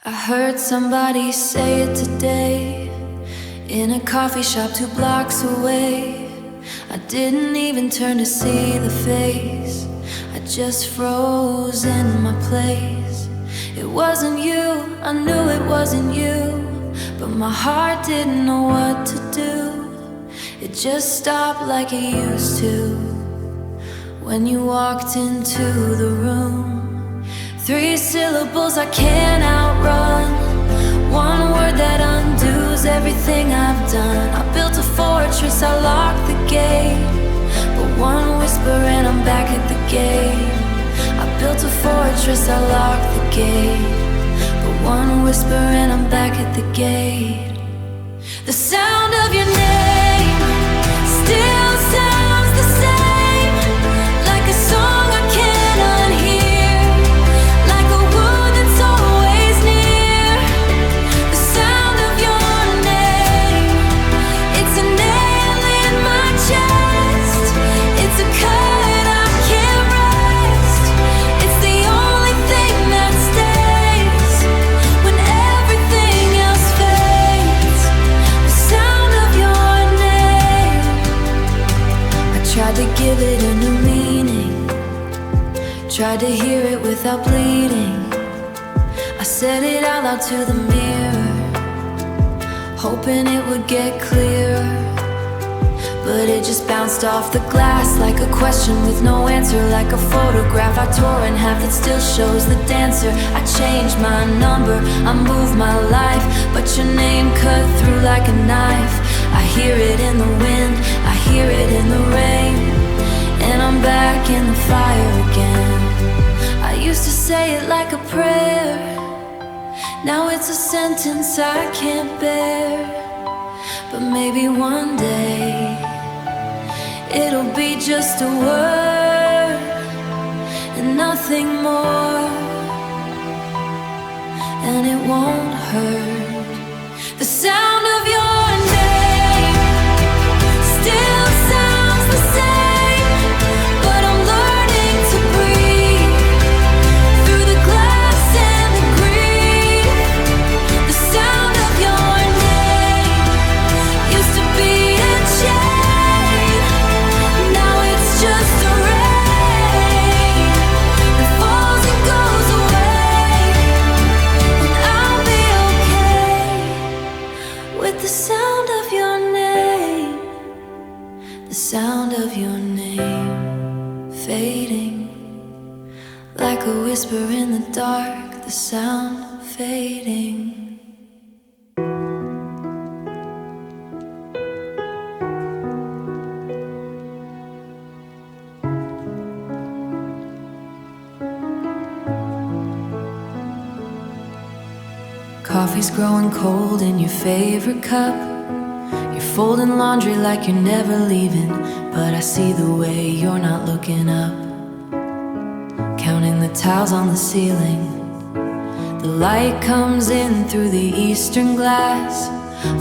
I heard somebody say it today in a coffee shop 2 blocks away. I didn't even turn to see the face, I just froze in my place. It wasn't you, I knew it wasn't you, but my heart didn't know what to do. It just stopped like it used to when you walked into the room. 3 syllables I can't outrun, 1 word that undoes everything I've done. I built a fortress, I locked the gate, but 1 whisper and I'm back at the gate. I built a fortress, I locked the gate, but 1 whisper and I'm back at the gate. The sound of your name still sounds the same, like a song I can't unhear, like a wound that's always near. The sound of your name, it's a nail in my chest, it's a cut I can't rest. It's the only thing that stays when everything else fades. The sound of your name. I tried to give it a new meaning, tried to hear it without bleeding. I said it out loud to the mirror, hoping it would get clearer, but it just bounced off the glass like a question with no answer, like a photograph I tore in half that still shows the dancer. I changed my number, I moved my life, but your name cut through like a knife. I hear it in the wind, I hear it in the rain, and I'm back in the fire again. I used to say it like a prayer, now it's a sentence I can't bear. But maybe one day it'll be just a word and nothing more, and it won't hurt. The sound of your name still sounds the same, but I'm learning to breathe through the glass and the grief. The sound of your name used to be a chain, now it's just a rain that falls and goes away, and I'll be okay with the sound of your name. The sound of your name fading like a whisper in the dark. The sound fading. Coffee's growing cold in your favorite cup. You're folding laundry like you're never leaving, but I see the way you're not looking up. Counting the tiles on the ceiling, the light comes in through the eastern glass,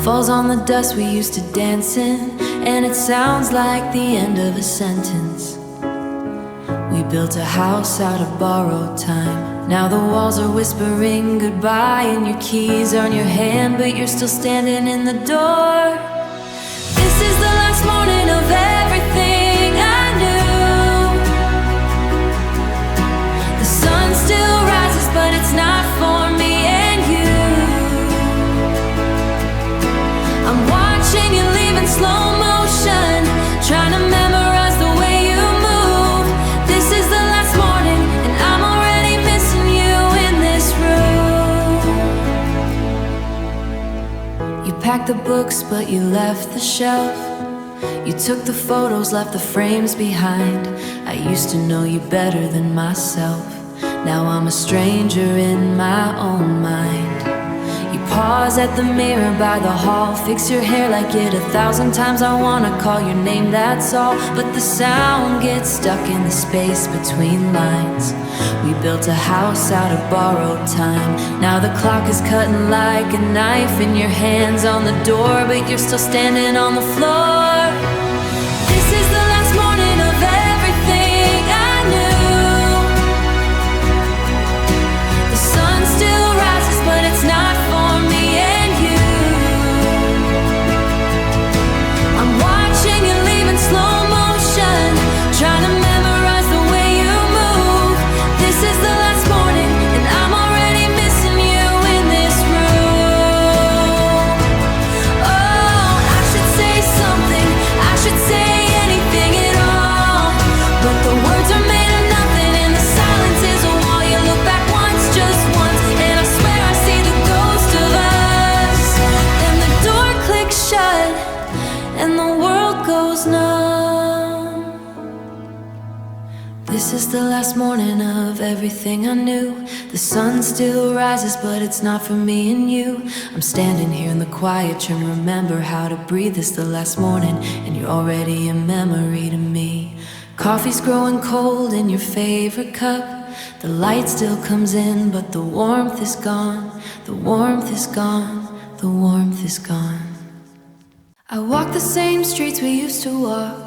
falls on the dust we used to dance in, and it sounds like the end of a sentence. We built a house out of borrowed time, now the walls are whispering goodbye, and your keys are in your hand, but you're still standing in the door. This is the last morning of everything I knew. The sun still rises, but it's not for me and you. I'm watching you leave in slow motion, trying to memorize the way you move. This is the last morning, and I'm already missing you in this room. You packed the books, but you left the shelf. You took the photos, left the frames behind. I used to know you better than myself, now I'm a stranger in my own mind. You pause at the mirror by the hall, fix your hair like it 1,000 times. I wanna call your name, that's all, but the sound gets stuck in the space between lines. We built a house out of borrowed time, now the clock is cutting like a knife, in your hands on the door, but you're still standing on the floor. This is the last morning of everything I knew. The sun still rises, but it's This is the last morning of everything I knew. The sun still rises, but it's not for me and you. I'm standing here in the quiet, trying to remember how to breathe. It's the last morning, and you're already a memory to me. Coffee's growing cold in your favorite cup. The light still comes in, but the warmth is gone. The warmth is gone. The warmth is gone. I walk the same streets we used to walk,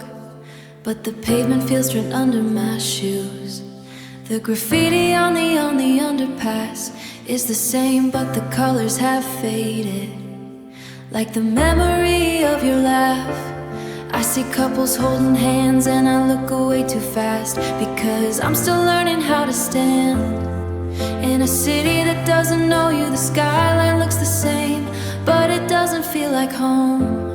but the pavement feels right under my shoes. The graffiti on the underpass is the same, but the colors have faded. Like the memory of your laugh, I see couples holding hands and I look away too fast, because I'm still learning how to stand. In a city that doesn't know you, the skyline looks the same, but it doesn't feel like home.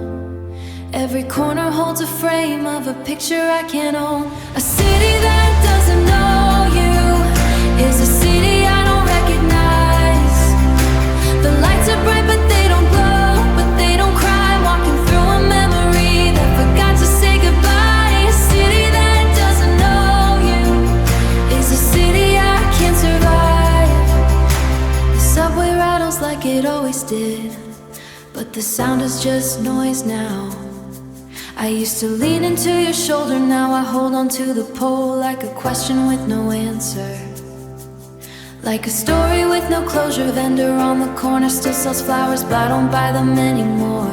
Every corner holds a frame of a picture I can't own. A city that doesn't know you is a city I don't recognize. The lights are bright but they don't glow, but they don't cry. Walking through a memory that forgot to say goodbye. A city that doesn't know you is a city I can't survive. The subway rattles like it always did, but the sound is just noise now. I used to lean into your shoulder, now I hold on to the pole like a question with no answer. Like a story with no closure, vendor on the corner still sells flowers, but I don't buy them anymore,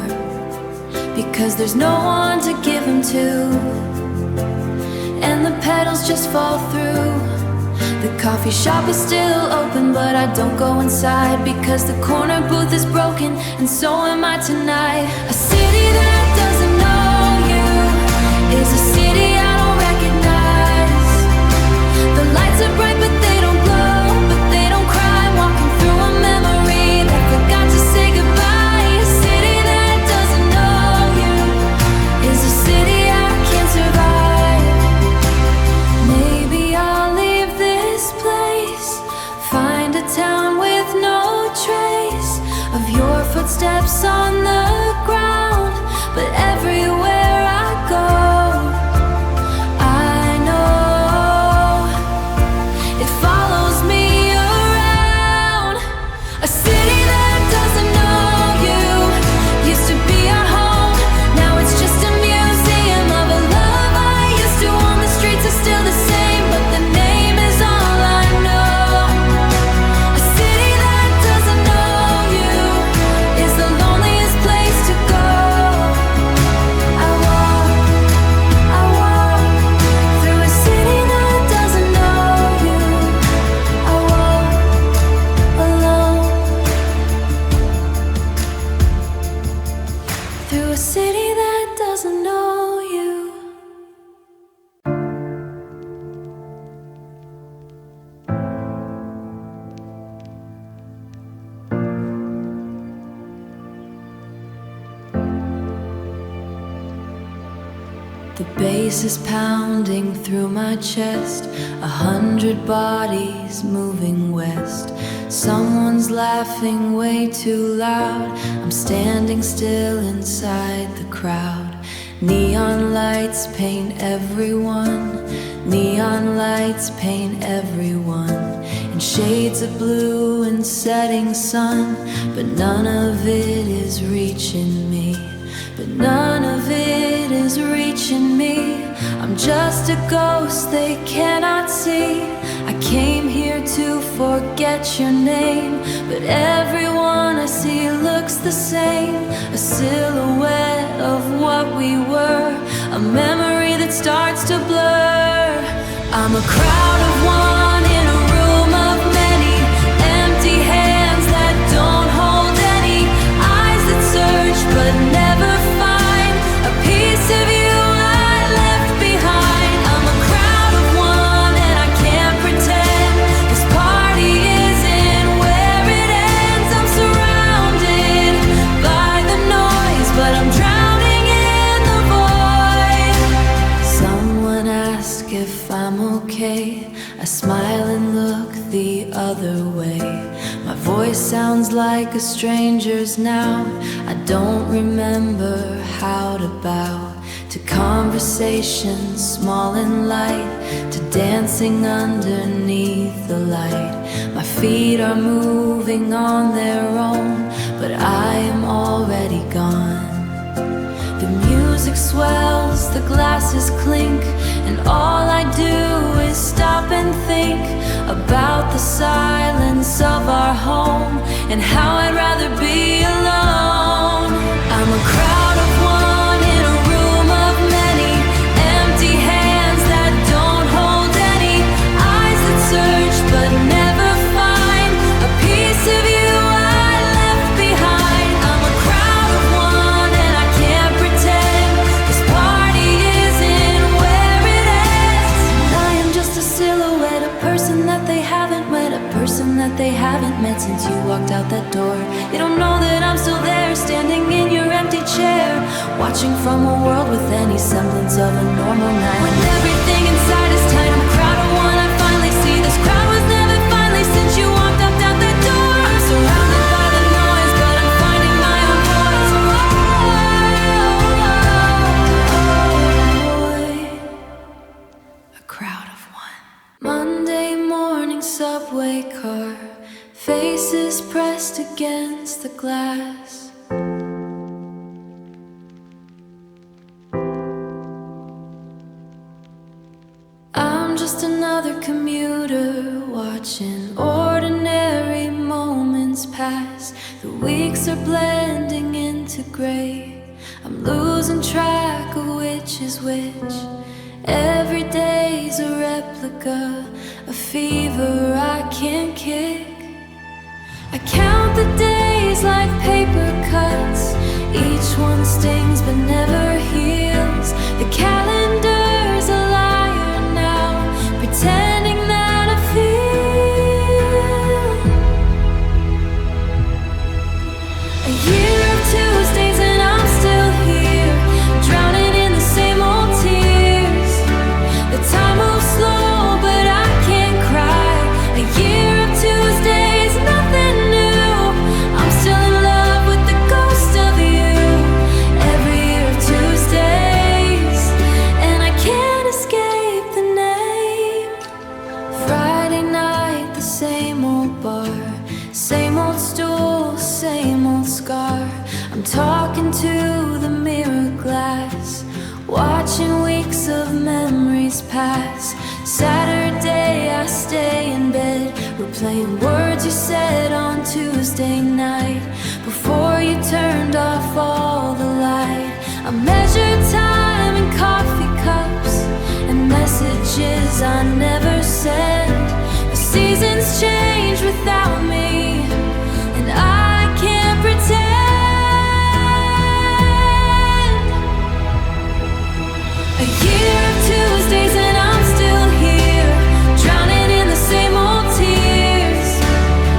because there's no one to give them to, and the petals just fall through. The coffee shop is still open, but I don't go inside, because the corner booth is broken, and so am I tonight. A city that doesn't know is a city I don't recognize. The lights are bright but they don't glow, but they don't cry. Walking through a memory that forgot to say goodbye. A city that doesn't know you is a city I can't survive. Maybe I'll leave this place, find a town with no trace of your footsteps on the ground, but everywhere I go, the bass is pounding through my chest, 100 bodies moving west. Someone's laughing way too loud. I'm standing still inside the crowd. Neon lights paint everyone. Neon lights paint everyone in shades of blue and setting sun, but none of it is reaching me. But none of it is reaching me. I'm just a ghost they cannot see. I came here to forget your name, but everyone I see looks the same. A silhouette of what we were, a memory that starts to blur. I'm a crowd of one in a room of many, empty hands that don't hold any, eyes that search but never find a piece of you I left behind. I'm a crowd of one and I can't pretend this party isn't where it ends. I'm surrounded by the noise, but I'm drowning in the void. Someone ask if I'm okay. I smile and look the other way. My voice sounds like a stranger's now. I don't remember how to bow to conversations small and light, to dancing underneath the light. My feet are moving on their own, but I am already gone. The music swells, the glasses clink, and all I do is stop and think about the silence of our home and how I'd rather be alone. I'm a crowd of one in a room of many, empty hands that don't hold any, eyes that search but never find a piece of you I left behind. I'm a crowd of one and I can't pretend this party isn't where it ends. And I am just a silhouette, a person that they haven't met, a person that they haven't met since you walked out that door. They don't know that I'm still there, standing in your empty chair, watching from a world with any semblance of a normal night. When everything inside is tight, I'm a crowd of one. I finally see this crowd was never finally since you walked up out that door. I'm surrounded by the noise, but I'm finding my own voice. A crowd of one. Monday morning subway car, faces pressed against the glass. I'm just another commuter, watching ordinary moments pass. The weeks are blending into gray. I'm losing track of which is which. Every day's a replica, a fever I can't kick. I count the days like paper cuts, each one stings but never heals. The calendar's a liar now, pretending that I feel. A year of Tuesdays and I'm still here, drowning in the same old tears. The time moves slow but I can't cry. A year of Tuesdays, nothing new. I'm still in love with the ghost of you. Every year of Tuesdays, and I can't escape the name. Friday night, the same old bar, same old stool, same old scar. I'm talking to the mirror glass, watching weeks of memories pass. Saturday I stay in bed, replaying words you said on Tuesday night, before you turned off all the light. I measure time in coffee cups and messages I never sent. The seasons change without me, and I can't pretend. A year of Tuesdays and I'm still here, drowning in the same old tears.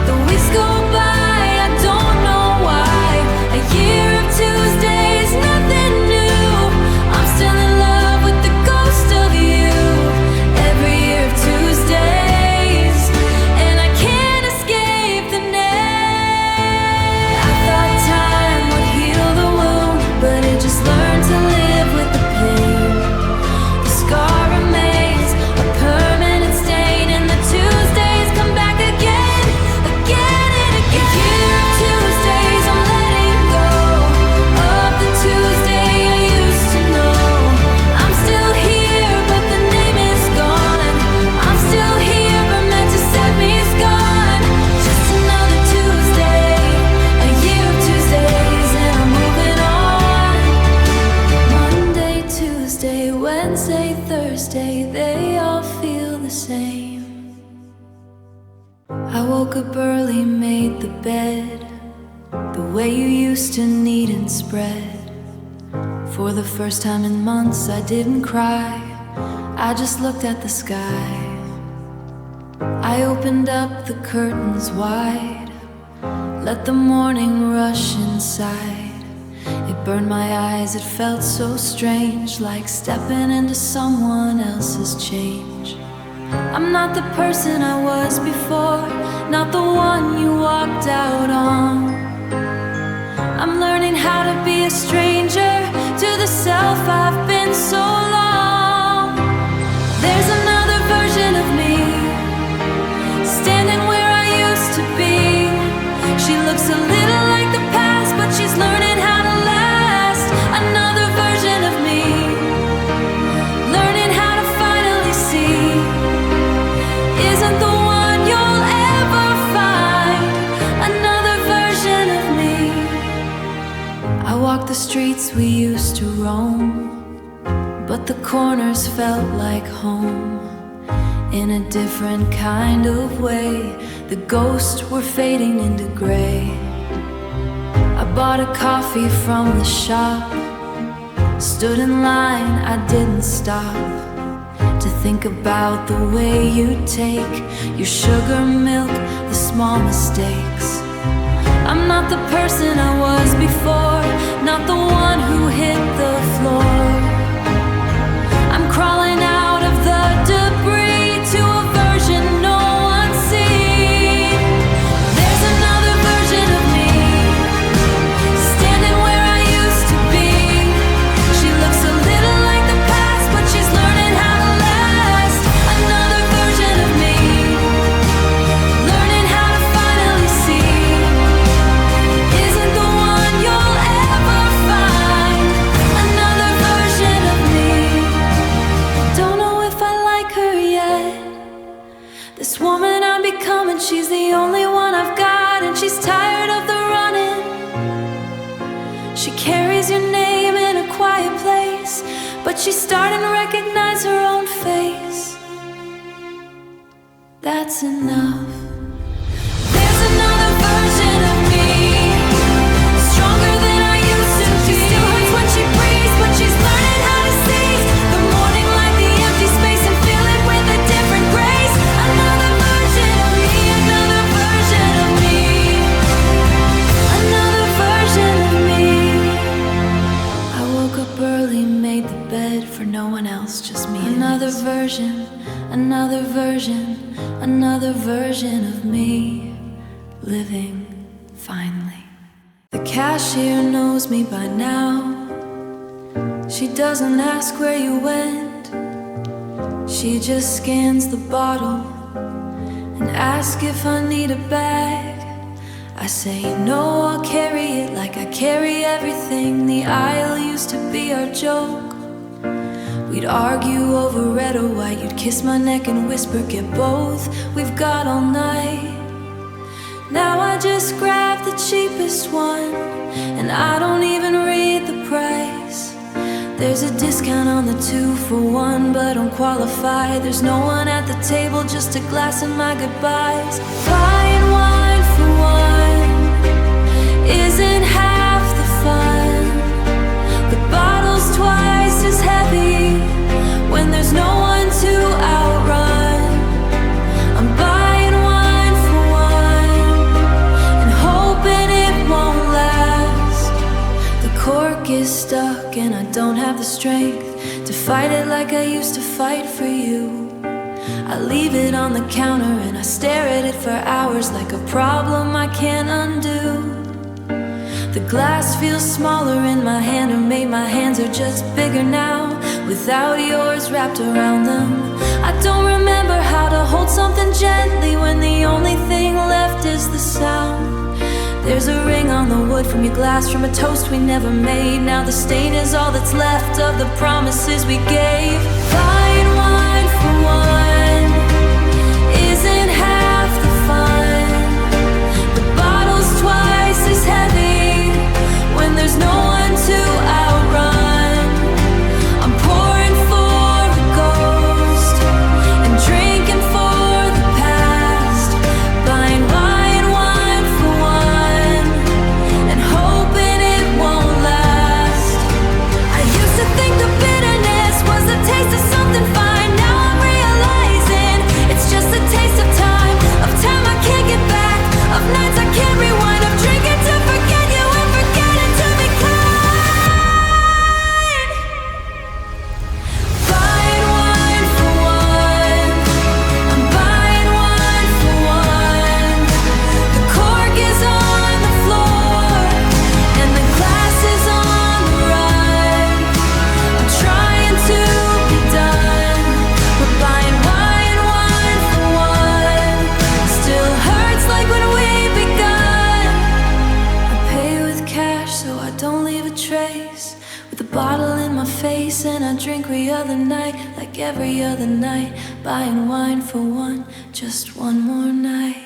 The weeks go by, I don't know why. A year of Tuesdays, nothing new. I'm still in love with the ghost of you. Every year of Tuesdays, and I can't escape the name. I thought time would heal the wound, but it just learned to live with the pain. The scar remains a permanent stain, and the Tuesdays come back again, again and again. A year of Tuesdays, I'm letting go of the Tuesday I used to know. I'm still here, but the name is gone. I'm still here, but meant to set me is gone. Just another Tuesday, a year of Tuesdays, and I'm moving on. Monday, Tuesday, Wednesday, Thursday, they all feel the same. I woke up early, made the bed, the way you used to knead and spread. For the first time in months I didn't cry, I just looked at the sky. I opened up the curtains wide, let the morning rush inside. It burned my eyes, it felt so strange, like stepping into someone else's change. I'm not the person I was before, not the one you walked out on. I'm learning how to be a stranger to the self I've been the streets we used to roam, but the corners felt like home. In a different kind of way, the ghosts were fading into gray. I bought a coffee from the shop, stood in line, I didn't stop to think about the way you take your sugar milk, the small mistakes. I'm not the person I was before, not the one who hit the floor. I'm crawling out of the debris to a version no one's seen. There's another version of me, standing where I used to be. She looks a little like the past, but she's learning how to last. Another version of me, learning how to finally see, isn't the one you'll ever find. Another version of me, don't know if I like her yet. This woman I'm becoming, she's the only one I've got, and she's tired of the running. She carries your name in a quiet place, but she's starting to recognize her own face. That's enough. There's another version of me, stronger than I used to be. She still hurts when she breathes, but she's learning how to seize the morning like the empty space and fill it with a different grace. Another version of me, another version of me, another version of me. I woke up early, made the bed for no one else, just me. Another version, another version, another version of me, living finally. The cashier knows me by now. She doesn't ask where you went, she just scans the bottle and asks if I need a bag. I say no, I'll carry it like I carry everything. The aisle used to be our joke. We'd argue over red or white. You'd kiss my neck and whisper, get both, we've got all night. Now I just grab the cheapest one, and I don't even read the price. There's a discount on the 2 for 1, but don't qualify. There's no one at the table, just a glass of my goodbyes. Buying wine for one isn't half the fun. The bottle's twice as heavy when there's no one to outrun. I'm buying wine for one and hoping it won't last. The cork is stuck and I don't have the strength to fight it like I used to fight for you. I leave it on the counter and I stare at it for hours like a problem I can't undo. The glass feels smaller in my hand, or maybe my hands are just bigger now without yours wrapped around them. I don't remember how to hold something gently when the only thing left is the sound. There's a ring on the wood from your glass, from a toast we never made. Now the stain is all that's left of the promises we gave. Buying wine for one isn't half the fun. The bottle's twice as heavy when there's no one to outrun. I'm pouring for a ghost and drinking for the past. Buying wine for one and hoping it won't last. I used to think the bitterness was the taste of something fine. Now I'm realizing it's just a taste of time I can't get back, of nights I can't rewind, of drinking to forget you and forgetting to be kind. Buying wine for one, I'm buying wine for one. The cork is on the floor and the glass is on the run. I'm trying to be done, but buying wine for one still hurts like when we begun. I pay with cash so I don't leave a trace, with a bottle in my face and I drink every other night, like every other night. Buying wine for one, just one more night.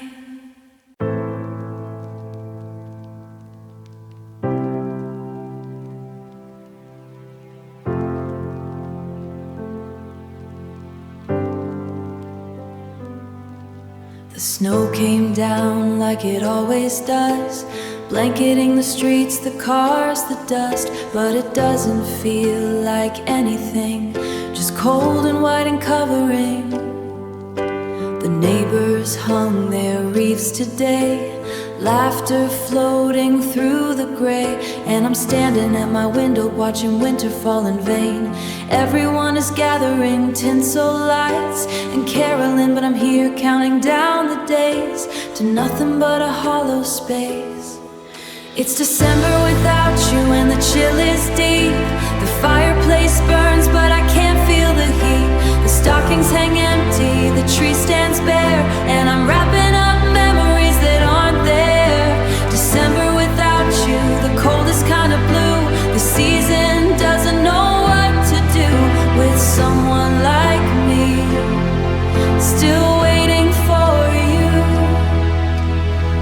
snow came down like it always does, blanketing the streets, the cars, the dust. But it doesn't feel like anything, just cold and white and covering. The neighbors hung their wreaths today, laughter floating through the gray. And I'm standing at my window watching winter fall in vain. Everyone is gathering tinsel lights and caroling, but I'm here counting down the days to nothing but a hollow space. It's December without you and the chill is deep. The fireplace burns but I can't feel the heat. The stockings hang empty, the tree stands bare, and I'm wrapping up memories that aren't there. December without you, the cold is kinda blue. The season doesn't know what to do with someone like me, still waiting for you.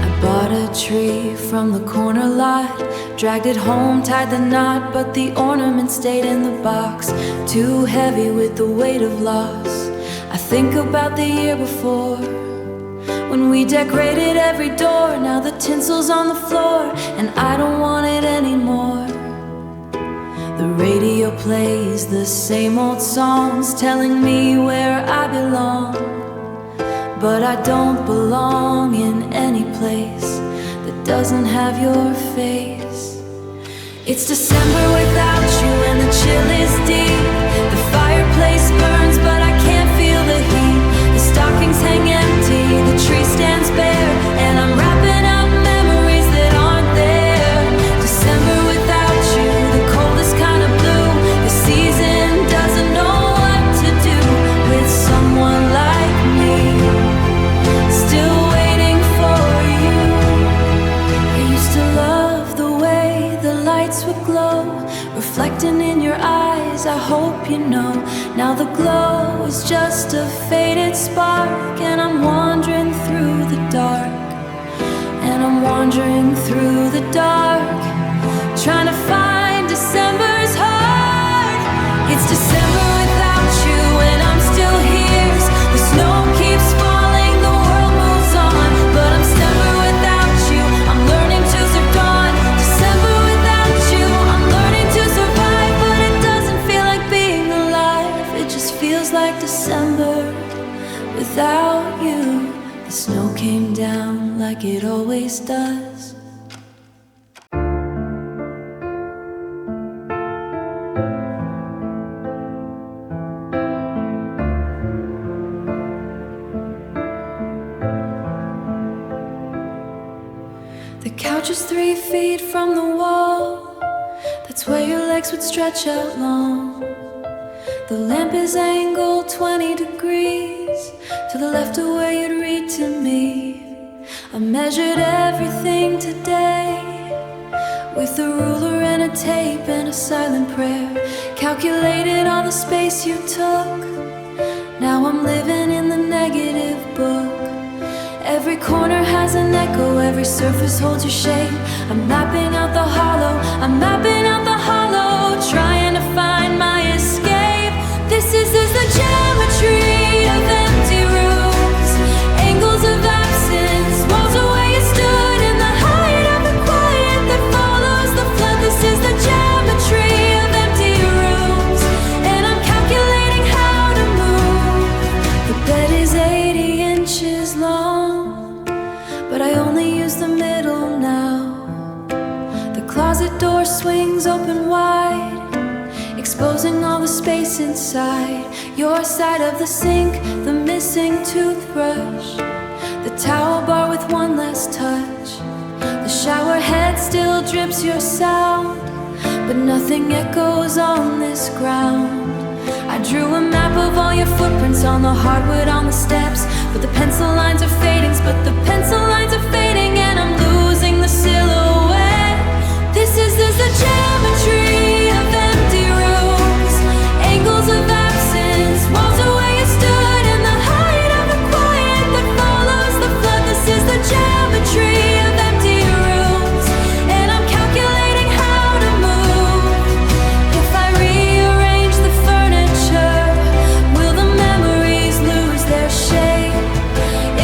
I bought a tree from the corner lot, dragged it home, tied the knot, but the ornament stayed in the box, too heavy with the weight of loss. I think about the year before, when we decorated every door. Now the tinsel's on the floor, and I don't want it anymore. The radio plays the same old songs, telling me where I belong. But I don't belong in any place that doesn't have your face. It's December without you and the chill is deep. The fireplace burns but I can't feel the heat. The stockings hang empty, the tree stands bare, and I'm wrapping up memories that aren't there. December without you, the cold is kinda blue. The season doesn't know what to do with someone like me, still waiting for you. I used to love the way the lights would glow, reflecting in your eyes, I hope you know. Now the glow is just a faded spark, and I'm wandering through the dark. And I'm wandering through the dark, trying to find December's heart. It's December without you and I'm still here. The snow keeps falling, the world moves on, but I'm December without you, I'm learning to survive. December without you, I'm learning to survive. But it doesn't feel like being alive, it just feels like December without you. The snow came down like it always does. The couch is 3 feet from the wall, that's where your legs would stretch out long. The lamp is angled 20 degrees to the left of where you'd read to me. I measured everything today with a ruler and a tape and a silent prayer. Calculated all the space you took, now I'm living in the negative book. Every corner has an echo, every surface holds your shape. I'm mapping out the hollow, I'm mapping out the hollow, trying to find my escape. This is the geometry of empty rooms, angles of absence, walls of where you stood, in the height of the quiet that follows the flood. This is the geometry of empty rooms, and I'm calculating how to move. The bed is 80 inches long, but I only use the middle now. The closet door swings open wide, exposing all the space inside. Your side of the sink, the missing toothbrush, the towel bar with one last touch. The shower head still drips your sound, but nothing echoes on this ground. I drew a map of all your footprints on the hardwood on the steps, but the pencil lines are fading, and I'm losing the silhouette. This is the geometry of empty rooms, angles of absence, walls of where you stood, in the height of the quiet that follows the flood. This is the geometry of empty rooms, and I'm calculating how to move. If I rearrange the furniture, will the memories lose their shape?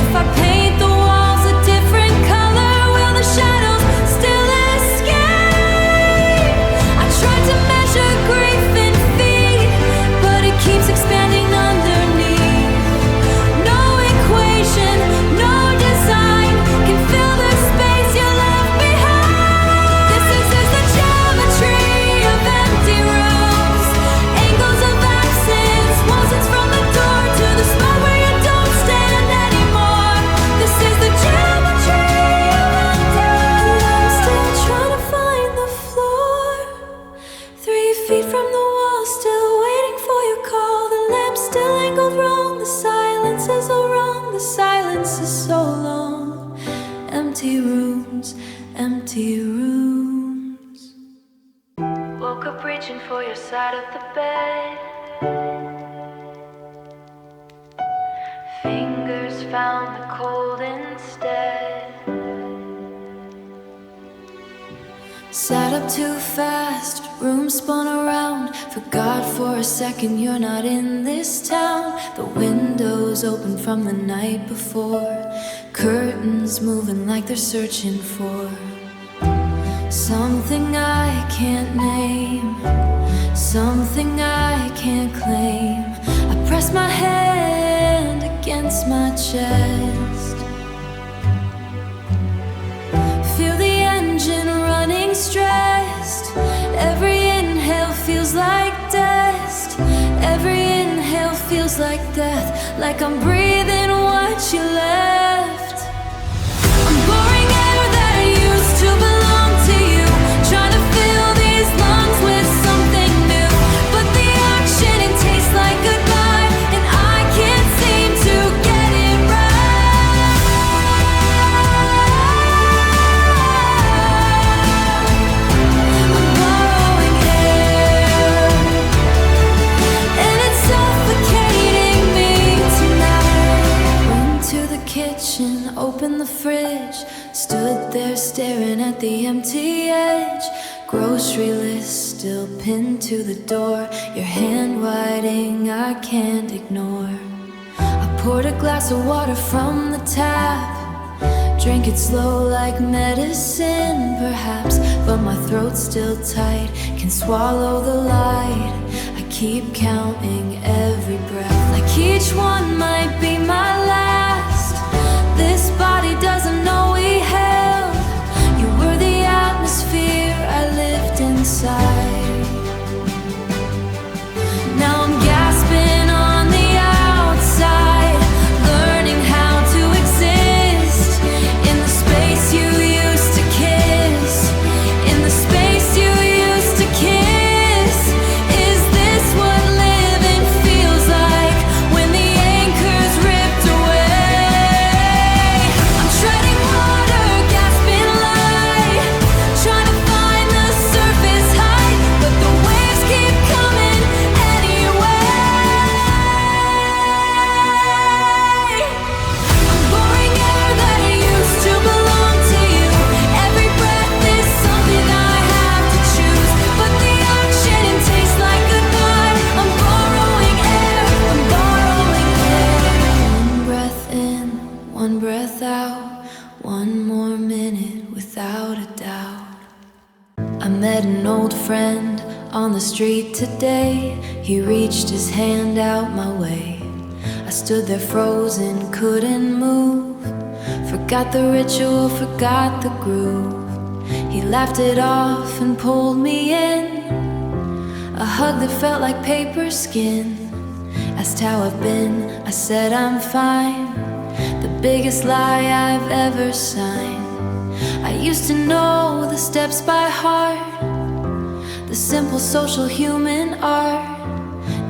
If I paint the rooms. Woke up reaching for your side of the bed. Fingers found the cold instead. Sat up too fast, room spun around. Forgot for a second you're not in this town. The windows open from the night before. Curtains moving like they're searching for something I can't name, something I can't claim. I press my hand against my chest. Feel the engine running stressed. Every inhale feels like dust. Every inhale feels like death. Like I'm breathing what you left. I'm boring air that used to belong to you. Trying to fill these lungs with something new. But the oxygen tastes like goodbye, and I can't seem to get it right. I'm borrowing air, and it's suffocating me tonight. Went to the kitchen, opened the fridge, stood there staring at the empty edge. Grocery list still pinned to the door. Your handwriting I can't ignore. I poured a glass of water from the tap. Drink it slow like medicine, perhaps. But my throat's still tight, can swallow the light. I keep counting every breath, like each one might be my last. This body doesn't know we held. You were the atmosphere I lived inside. Now I'm gasping on the outside, learning how to exist in the space you used to kiss, in the space you used to kiss. Is this what living feels like when the anchor's ripped away? I'm treading water, gasping light, trying to find the surface height, but the waves keep coming anyway. I'm boring air that used to belong to you. Every breath is something I have to choose, but the oxygen tastes like goodbye. I'm borrowing air, I'm borrowing air. One breath in, one breath out, one more minute without a doubt. I met an old friend on the street today. He reached his hand out my way. I stood there frozen, couldn't move. Forgot the ritual, forgot the groove. He laughed it off and pulled me in. A hug that felt like paper skin. Asked how I've been, I said I'm fine. The biggest lie I've ever signed. I used to know the steps by heart, the simple social human art.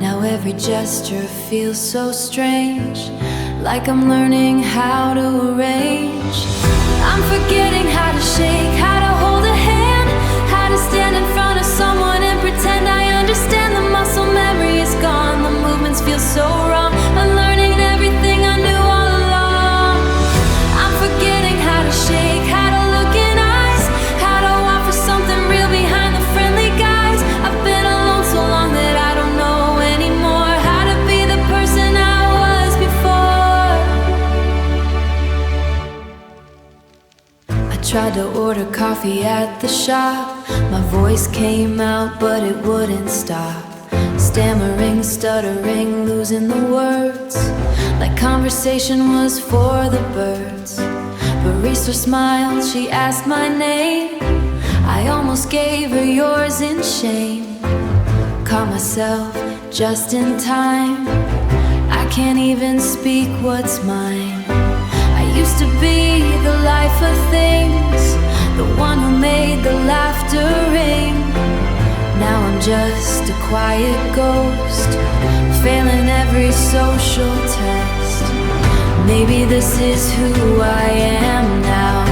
Now every gesture feels so strange, like I'm learning how to arrange. I'm forgetting how to shake, how to hold a hand, how to stand in front of someone and pretend I understand. The muscle memory is gone, the movements feel so wrong. I'm learning everything I knew all along. I'm forgetting how to shake, how to look in eyes, how to offer something real behind the friendly guise. I've been alone so long that I don't know anymore how to be the person I was before. I tried to order coffee at the shop. My voice came out but it wouldn't stop. Stammering, stuttering, losing the words, like conversation was for the birds. Barista smiled, she asked my name. I almost gave her yours in shame. Caught myself just in time. I can't even speak what's mine. I used to be the life of things, the one who made the laughter ring. Now I'm just a quiet ghost, failing every social test. Maybe this is who I am now,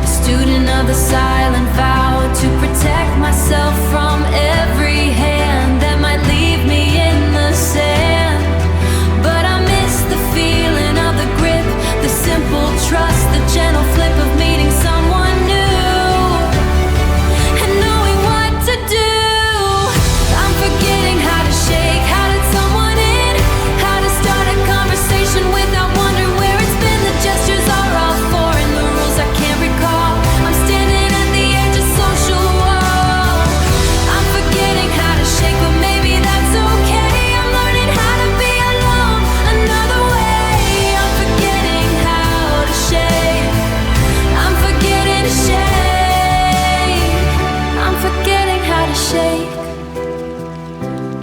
a student of of the silent vow to protect myself from every hand that might leave me in the sand. But I miss the feeling of the grip, the simple trust, the gentle flip of meeting someone new and knowing what to do. I'm forgetting how to shake, how to someone in, how to start a conversation without wondering where it's been. The gestures are all foreign, the rules I can't recall. I'm standing at the edge of social wall. I'm forgetting how to shake, but maybe that's okay. I'm learning how to be alone another way. I'm forgetting how to shake. I'm forgetting to shake. I'm forgetting how to shake.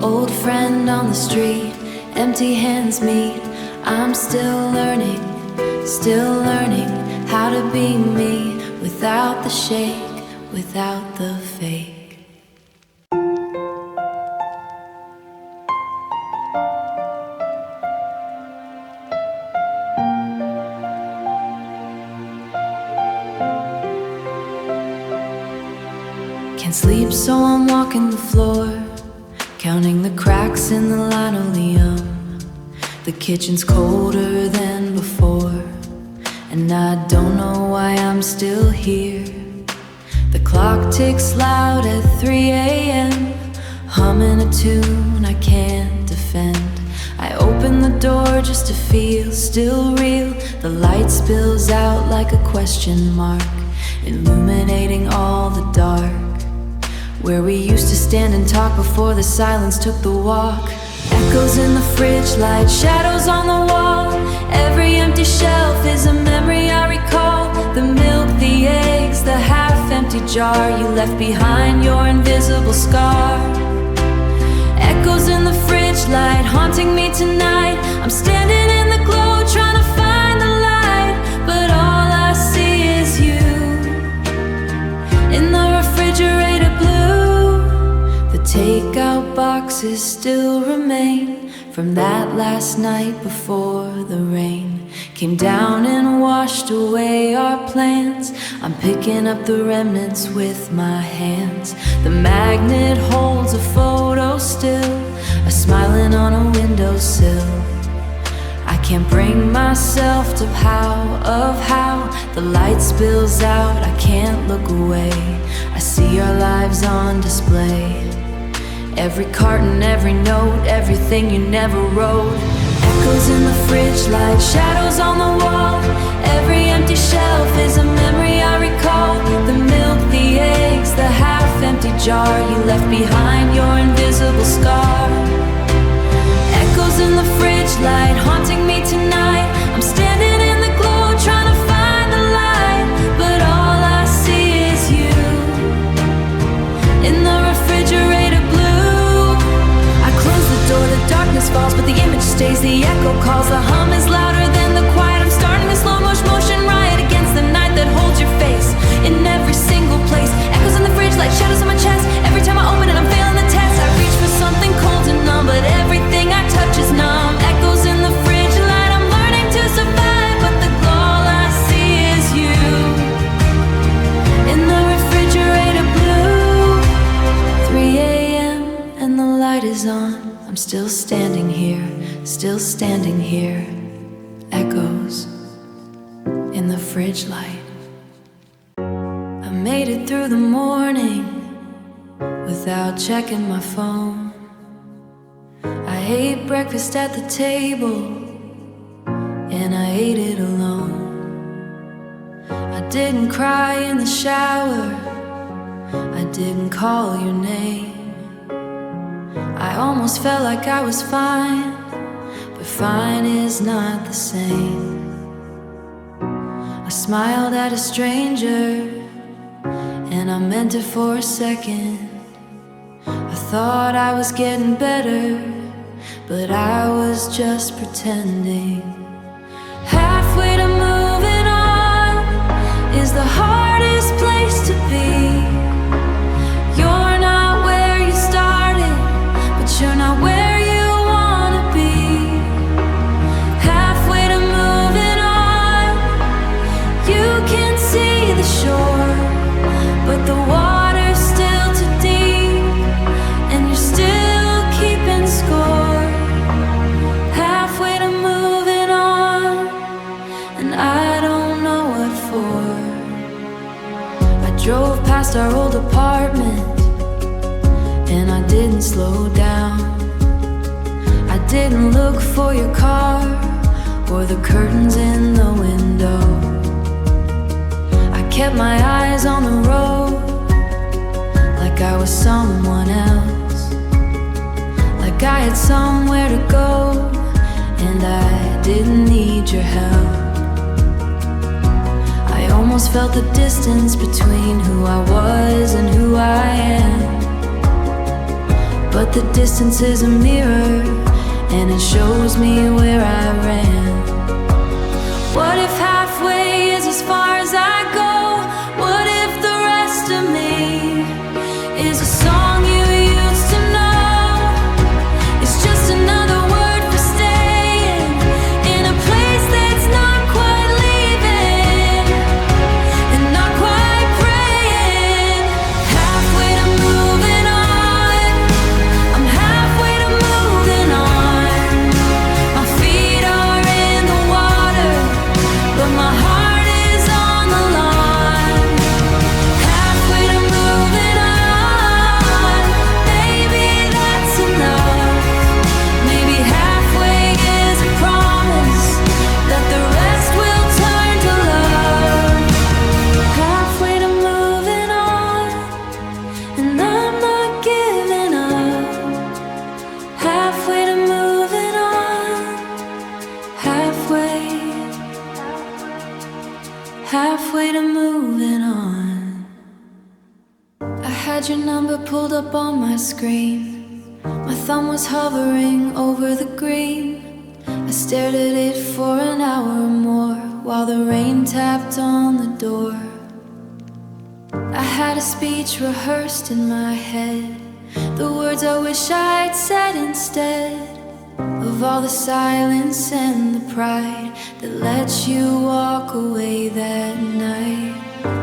Old friend on the street, empty hands meet. I'm still learning how to be me without the shake, without the fake. Can't sleep, so I'm walking the floor, counting the cracks in the linoleum. The kitchen's colder than before, and I don't know why I'm still here. The clock ticks loud at 3 a.m., humming a tune I can't defend. I open the door just to feel still real. The light spills out like a question mark, illuminating all the dark. Where we used to stand and talk before the silence took the walk. Echoes in the fridge light, shadows on the wall. Every empty shelf is a memory I recall. The milk, the eggs, the half-empty jar you left behind, your invisible scar. Echoes in the fridge light, haunting me tonight. I'm standing in the glow, trying to find the light, but all I see is you in the refrigerator blue. The takeout boxes still remain from that last night before the rain came down and washed away our plans. I'm picking up the remnants with my hands. The magnet holds a photo still, a smiling on a windowsill. I can't bring myself to how the light spills out. I can't look away. I see our lives on display. Every carton, every note, everything you never wrote. Echoes in the fridge light, shadows on the wall. Every empty shelf is a memory I recall. The milk, the eggs, the half-empty jar you left behind, your invisible scar. Echoes in the fridge light, haunting me tonight. I'm standing in the glow, trying to find the light, but all I see is you in the refrigerator blue. I close the door, the darkness falls, but the image stays. The echo calls, the hum is louder than the quiet. I'm starting a slow motion riot against the night that holds your face in every single place. Echoes in the fridge light, shadows on my chest. Every time I open it, I'm failing the test. I reach for something cold and numb, but everything I touch is numb. Echoes in the fridge light, I'm learning to survive, but the all I see is you in the refrigerator blue. 3 a.m. and the light is on. I'm still standing here, still standing here. Echoes in the fridge light. I made it through the morning without checking my phone. I ate breakfast at the table and I ate it alone. I didn't cry in the shower, I didn't call your name. I almost felt like I was fine, but fine is not the same. I smiled at a stranger and I meant it for a second. I thought I was getting better, but I was just pretending. Halfway to moving on is the hardest place to be. You're not where you started, but you're not where you wanna be. Halfway to moving on, you can see the shore. drove past our old apartment, and I didn't slow down. I didn't look for your car or the curtains in the window. I kept my eyes on the road, like I was someone else, like I had somewhere to go, and I didn't need your help. I almost felt the distance between who I was and who I am, but the distance is a mirror, and it shows me where I ran. What if halfway is as far as I go? What if the rest of me is a song you used to know? It's just another word for staying in a place that's not quite leaving and not quite praying. Halfway to moving on, I'm halfway to moving on. My feet are in the water, but my heart is on the lawn. Halfway to moving on, maybe that's enough. Maybe halfway is a promise that the rest will turn to love. Halfway to moving on, and I'm not giving up. Halfway to moving on, halfway to moving on. I had your number pulled up on my screen. My thumb was hovering over the green. I stared at it for an hour or more while the rain tapped on the door. I had a speech rehearsed in my head, the words I wish I'd said instead of all the silence and the pride that let you walk away that night.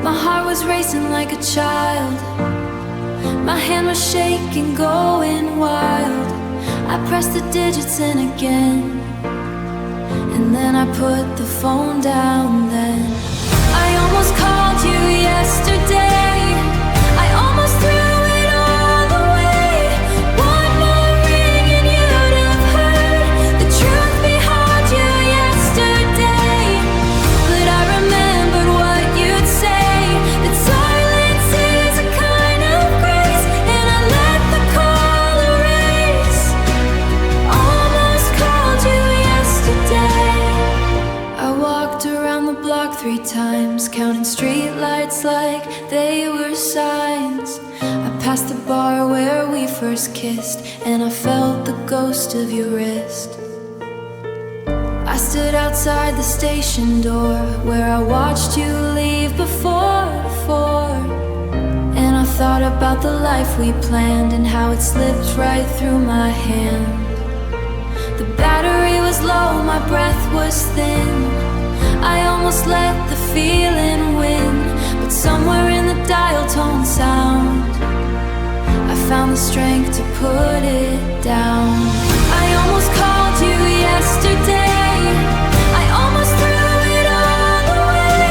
My heart was racing like a child, my hand was shaking, going wild. I pressed the digits in again, and then I put the phone down. Then I almost called you yesterday, I almost threw it all away. One more ring and you'd have heard the truth behind you yesterday. But I remembered what you'd say, that silence is a kind of grace, and I let the call erase. Almost called you yesterday. I walked around the block 3 times, counting street lights like they were signs. I passed the bar where we first kissed, and I felt the ghost of your wrist. I stood outside the station door where I watched you leave before 4, and I thought about the life we planned and how it slipped right through my hand. The battery was low, my breath was thin, I almost let the feeling win, but somewhere in the dial tone sound, I found the strength to put it down. I almost called you yesterday, I almost threw it all away.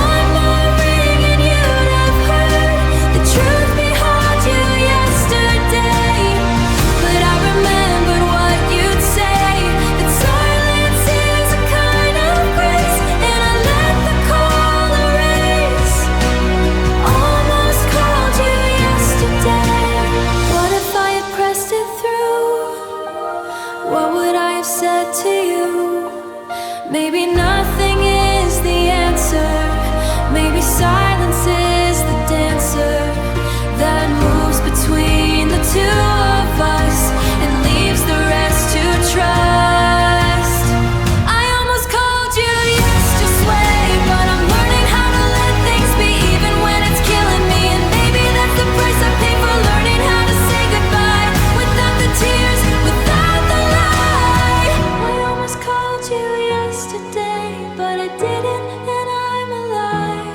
One more ring and you'd have heard the truth behind you yesterday. But I remembered what you'd say, that silence is a kind of grace, and I let the call erase. Almost called you yesterday. What if I had pressed it through? What would I have said to you? Maybe nothing is the answer, maybe silence is the dancer that moves between the two of us and leaves the rest to trust. I almost called you yesterday, but I'm learning how to let things be even when it's killing me, and maybe that's the price I pay for learning how to say goodbye without the tears, without the lie. I almost called you yesterday, but I didn't, and I'm alive.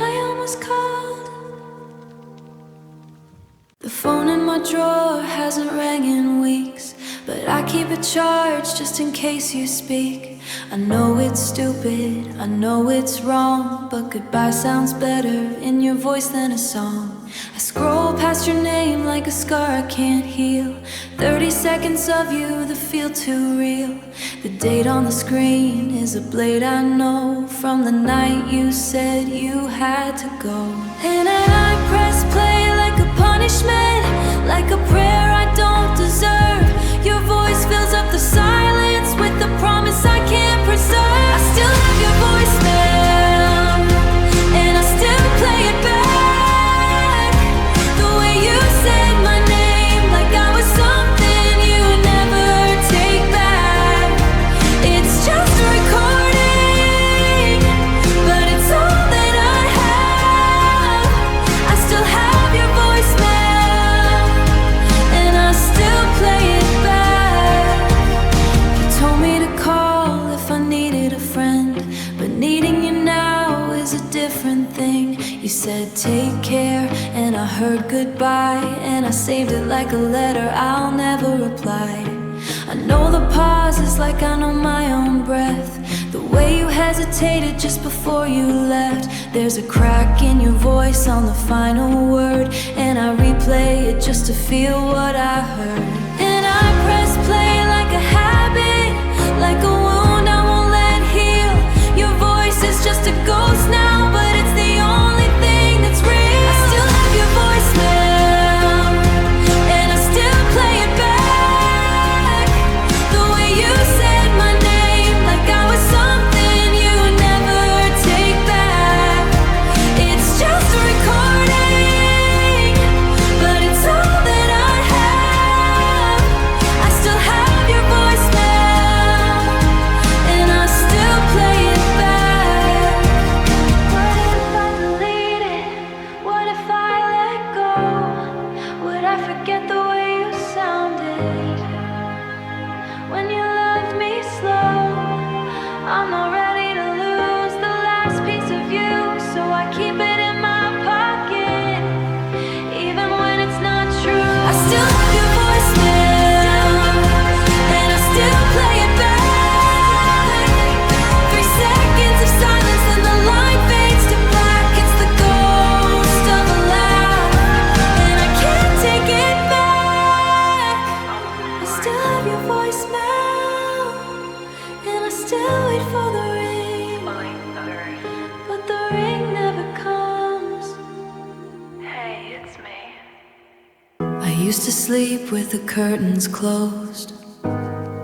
I almost called. The phone in my drawer hasn't rang in weeks, but I keep it charged just in case you speak. I know it's stupid, I know it's wrong, but goodbye sounds better in your voice than a song. I scroll past your name like a scar I can't heal. 30 seconds of you that feel too real. The date on the screen is a blade I know from the night you said you had to go. And I press play like a punishment, like a prayer I don't deserve. Your voice fills up the silence with the promise I can't preserve. I still have your voicemail, and I still play it back. The way you said my name, like I was something you would never take back. It's just a recording, but it's all that I have. I still have your voicemail, and I still play it back. You told me to call if I needed a friend, but needing you now is a different thing. You said take care, and I heard goodbye, and I saved it like a letter I'll never reply. I know the pauses like I know my own breath. The way you hesitated just before you left. There's a crack in your voice on the final word, and I replay it just to feel what I heard. And I press play like a habit, like a wound I won't let heal. Your voice is just a ghost now, but it's the only thing that's real. I still have your voicemail, and I still play it back. The way you said my name, like I was something you would never take back. It's just a recording, but it's all that I have. I still have your voicemail, and I still play it back. What if I delete it? What if I let go? Would I forget the way you sounded when you loved me slow? I'm not ready to lose the last piece of you, so I keep it in my pocket, even when it's not true. I still have your voicemail, and I still play it back. 3 seconds of silence, and the line fades to black. It's the ghost of a laugh, and I can't take it back. I still have your voicemail, and I still wait for the ring, but the ring never comes. Hey, it's me. I used to sleep with the curtains closed,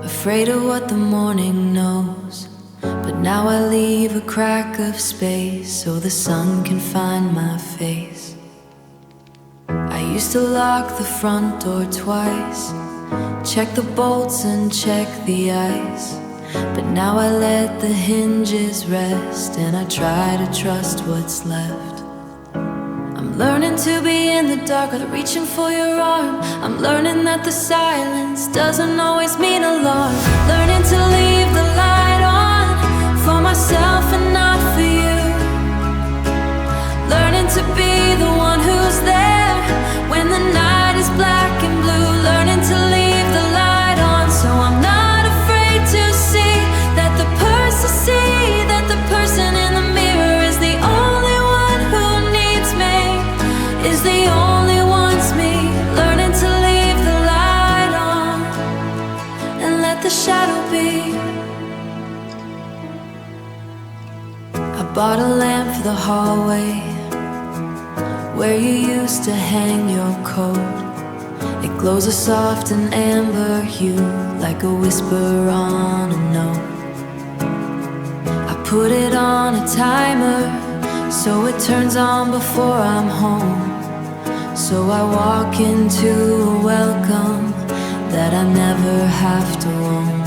afraid of what the morning knows. But now I leave a crack of space so the sun can find my face. I used to lock the front door twice, check the bolts and check the ice. But now I let the hinges rest, and I try to trust what's left. I'm learning to be in the dark without reaching for your arm. I'm learning that the silence doesn't always mean alarm. Learning to leave the light on for myself and not for you. Learning to be the one who's there when the night is black and blue. Learning to leave the light on so I'm not afraid to see that the person in the mirror is the only one who needs me, is the only wants me. Learning to leave the light on and let the shadow be. I bought a lamp for the hallway where you used to hang your coat. It glows a soft and amber hue, like a whisper on a note. I put it on a timer so it turns on before I'm home. So I walk into a welcome that I never have to own.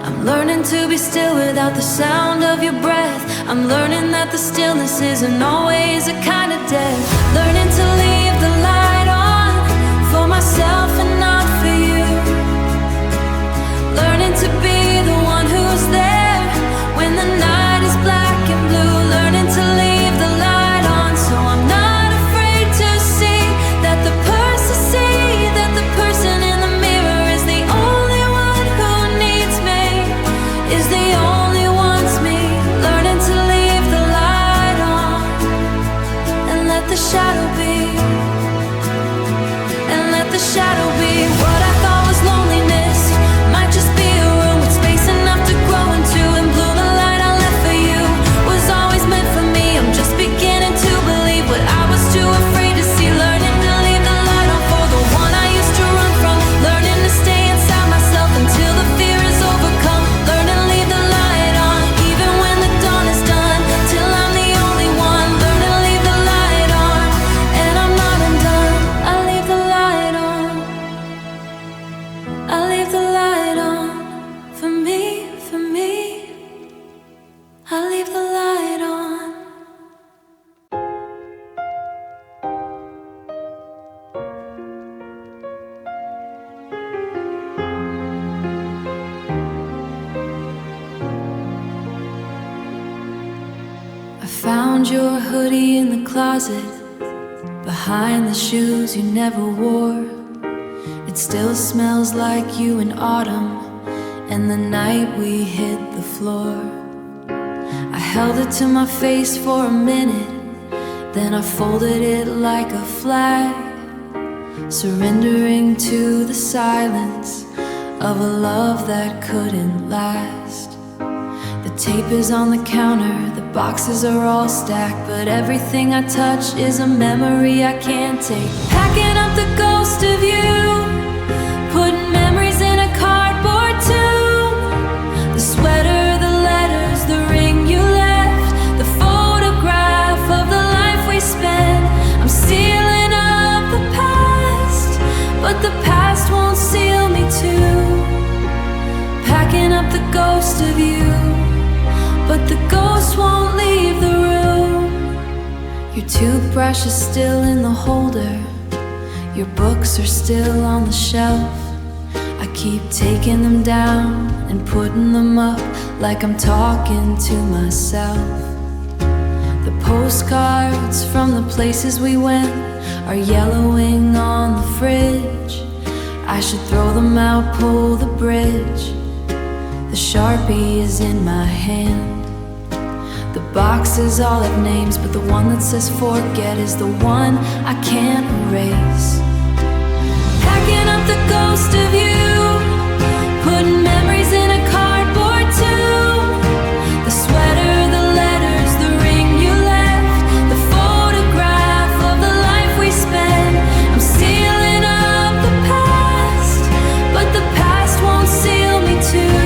I'm learning to be still without the sound of your breath. I'm learning that the stillness isn't always a kind of death. Learning to leave the light on for myself and not for you. Learning to be the one who's there when the night is black and blue. Learning to leave the light on so I'm not afraid to see that the person in the mirror is the only one who needs me, the shadow be, and let the shadow be. What I thought was loneliness might just be a room with space enough to grow into, and blue, the light I left for you was always meant for me. I'm just beginning to believe what I was too afraid to see, learning to leave the light on for the one I used to run from, learning to stay inside myself until the fear is overcome, learn to leave the light on even when the dawn is done, till I'm the only one, learn to leave the light on, and I'm not undone. I leave the light on, I leave the light on, for me, for me, I leave the light on. I found your hoodie in the closet, behind the shoes you never wore. It still smells like you in autumn, and the night we hit the floor. I held it to my face for a minute, then I folded it like a flag, surrendering to the silence of a love that couldn't last. The tape is on the counter, the boxes are all stacked, but everything I touch is a memory I can't take. Packing up the ghost of you, putting memories in a cardboard tomb. The sweater, the letters, the ring you left, the photograph of the life we spent. I'm sealing up the past, but the past won't seal me too. Packing up the ghost of you, but the ghost won't leave the room. Your toothbrush is still in the holder, your books are still on the shelf. I keep taking them down and putting them up like I'm talking to myself. The postcards from the places we went are yellowing on the fridge. I should throw them out, pull the bridge. The Sharpie is in my hand. The boxes all have names, but the one that says forget is the one I can't erase. Packing up the ghost of you, putting memories in a cardboard tomb. The sweater, the letters, the ring you left, the photograph of the life we spent. I'm sealing up the past, but the past won't seal me too.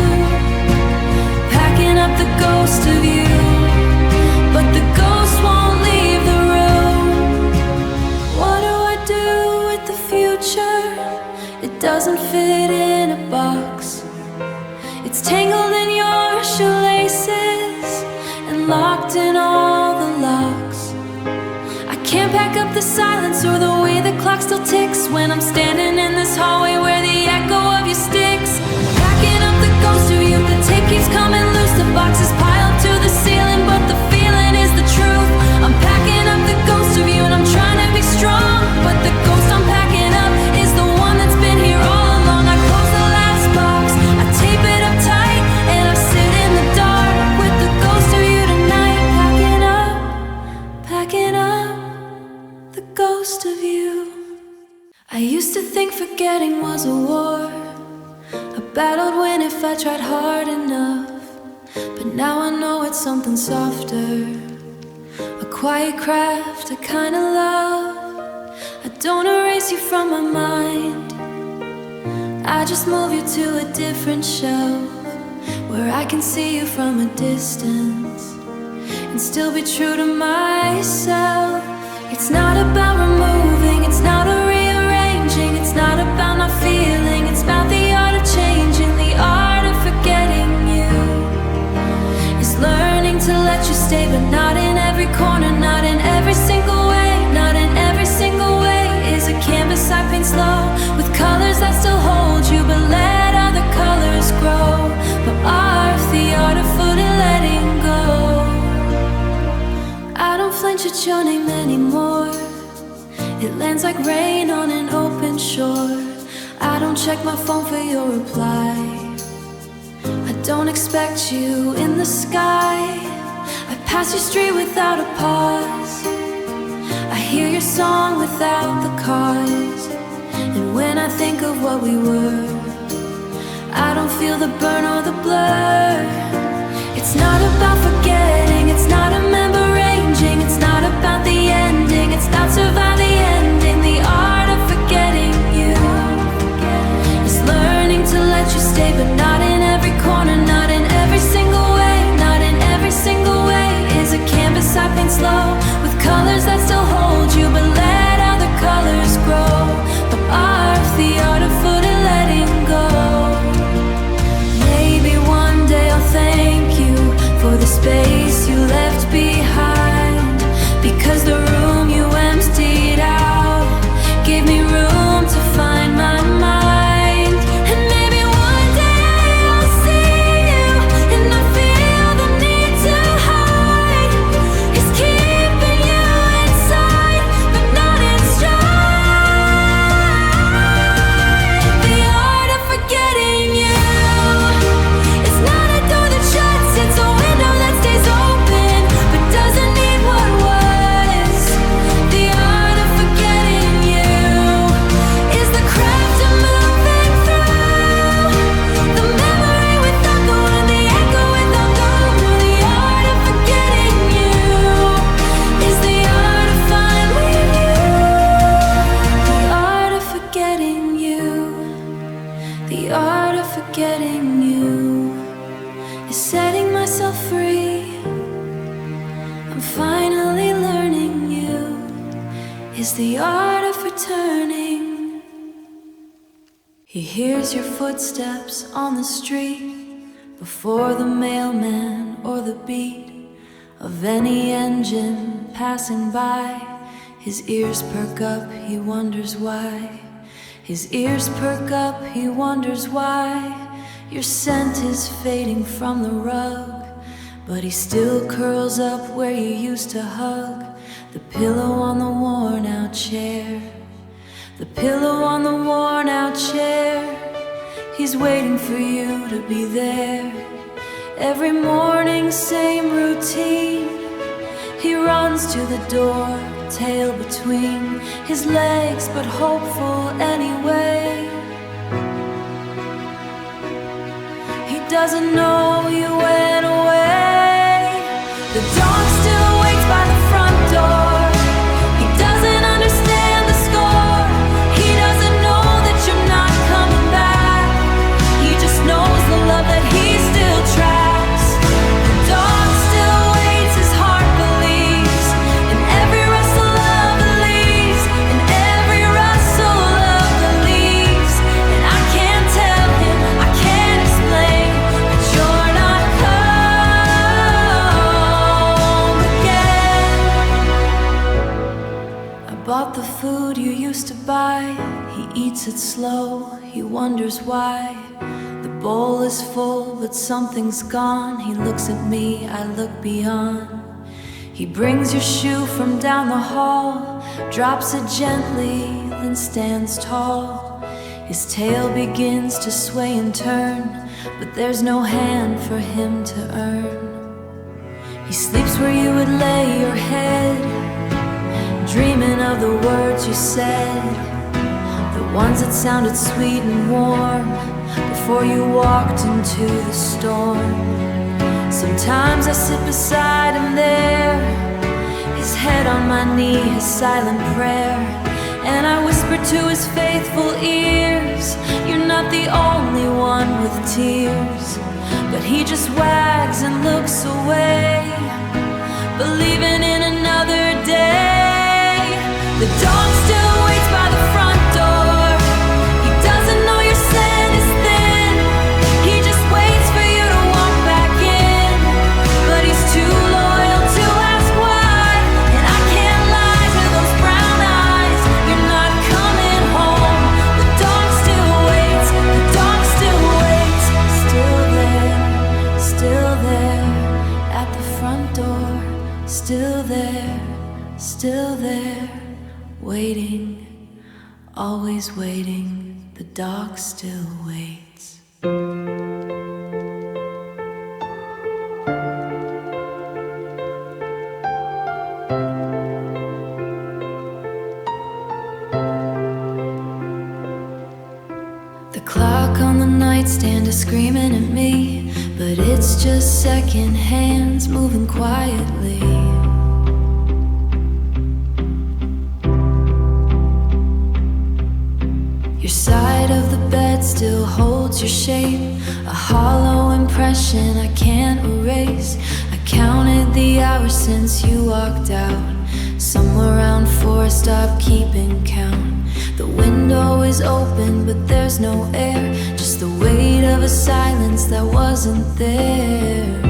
Packing up the ghost of you, but the ghost won't leave the room. What do I do with the future? It doesn't fit in a box. It's tangled in your shoelaces and locked in all the locks. I can't pack up the silence or the way the clock still ticks when I'm standing in this hallway where the echo of you sticks. Packing up the ghost of you, the tape keeps coming loose, the boxes pile up to the ceiling, but the feeling is the truth. I'm packing up the ghost of you and I'm trying to be strong, but the ghost I'm packing up is the one that's been here all along. I close the last box, I tape it up tight, and I sit in the dark with the ghost of you tonight. Packing up the ghost of you. I used to think forgetting was a war, a battle I'd win if I tried hard enough. But now I know it's something softer, a quiet craft I kinda love. I don't erase you from my mind, I just move you to a different shelf, where I can see you from a distance and still be true to myself. It's not about removing, it's not a rearranging, it's not about not feeling, it's about the art of changing, the art of forgetting you. It's learning to let you stay, but not in every corner, not in every single way, not in every single way. Is a canvas I paint slow, with colors that still hold you, but let other colors grow. But art, the art of foot and letting go. I don't flinch at your name anymore, it lands like rain on an open shore. I don't check my phone for your reply, I don't expect you in the sky. I pass your street without a pause, I hear your song without the cause. And when I think of what we were, I don't feel the burn or the blur. It's not about forgetting, it's not a member ranging, it's not about the ending, it's not survive the ending. The art of forgetting you is learning to let you stay, but not in every corner, not in every single way, not in every single way. Is a canvas I paint slow with colors that still hold you, but let other colors grow. The art of foot and letting go. Maybe one day I'll thank you for the space you left behind, because the room you emptied out gave me room to find my mind. And maybe one day I'll see you and I feel the need to hide. It's keeping you inside, but not in stride. Forgetting you, it's not a door that shuts, it's a window that stays open, but doesn't need what was. The art of forgetting you is the craft of moving through the memory without the one, the echo without the room. The art of forgetting you is the art of finding you. The art of forgetting you. The art of forgetting you is setting myself free. I'm finally learning you is the art of returning. He hears your footsteps on the street before the mailman or the beat of any engine passing by. His ears perk up, he wonders why. His ears perk up, he wonders why. Your scent is fading from the rug, but he still curls up where you used to hug. The pillow on the worn out chair, the pillow on the worn out chair. He's waiting for you to be there. Every morning, same routine. He runs to the door, tail between his legs, but hopeful anyway. He doesn't know you went away. The dog still waits by the front door. He doesn't understand the score. He doesn't know that you're not coming back. He just knows the love that he still tracks. The dog still waits, his heart believes in every rustle of the leaves, in every rustle of the leaves. And I can't tell him, I can't explain, but you're not home again. I bought the food you used to buy. He eats it slow, he wonders why. The bowl is full, but something's gone. He looks at me, I look beyond. He brings your shoe from down the hall, drops it gently, then stands tall. His tail begins to sway and turn, but there's no hand for him to earn. He sleeps where you would lay your head, dreaming of the words you said, the ones that sounded sweet and warm before you walked into the storm. Sometimes I sit beside him there, his head on my knee, his silent prayer, and I whisper to his faithful ears, you're not the only one with tears. But he just wags and looks away, believing in another day. The dog still waits by the front door. He doesn't know your scent is thin. He just waits for you to walk back in, but he's too loyal to ask why. And I can't lie to those brown eyes, you're not coming home. The dog still waits, the dog still waits. Still there, still there at the front door. Still there, still there, waiting, always waiting. The dog still waits. band is screaming at me, but it's just second hands moving quietly. Your side of the bed still holds your shape, a hollow impression I can't erase. I counted the hours since you walked out. Somewhere around 4, stop keeping count. The window is open, but there's no air, just the weight of a silence that wasn't there.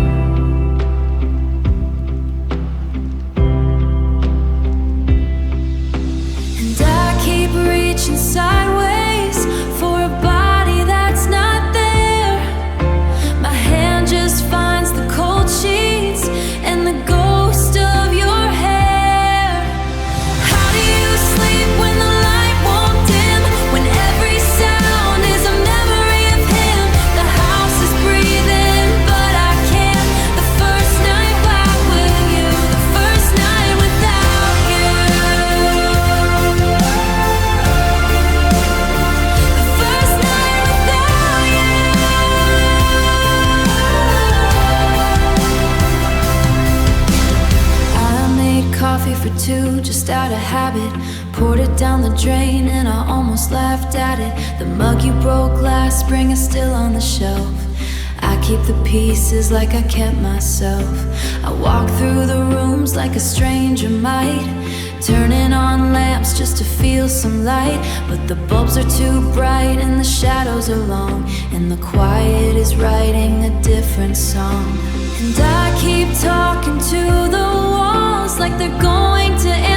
And I keep reaching sideways for a body that's not there. My hand just finds the cold sheets and the ghost of your hair. How do you sleep when the light won't dim, when every sound is a memory of him? The house is breathing, but I can't. The first night back with you, the first night without you. The first night without you. I made coffee for 2 just out of habit, poured it down the drain and I almost laughed at it. The mug you broke last spring is still on the shelf. I keep the pieces like I kept myself. I walk through the rooms like a stranger might, turning on lamps just to feel some light. But the bulbs are too bright and the shadows are long, and the quiet is writing a different song. And I keep talking to the walls like they're going to end.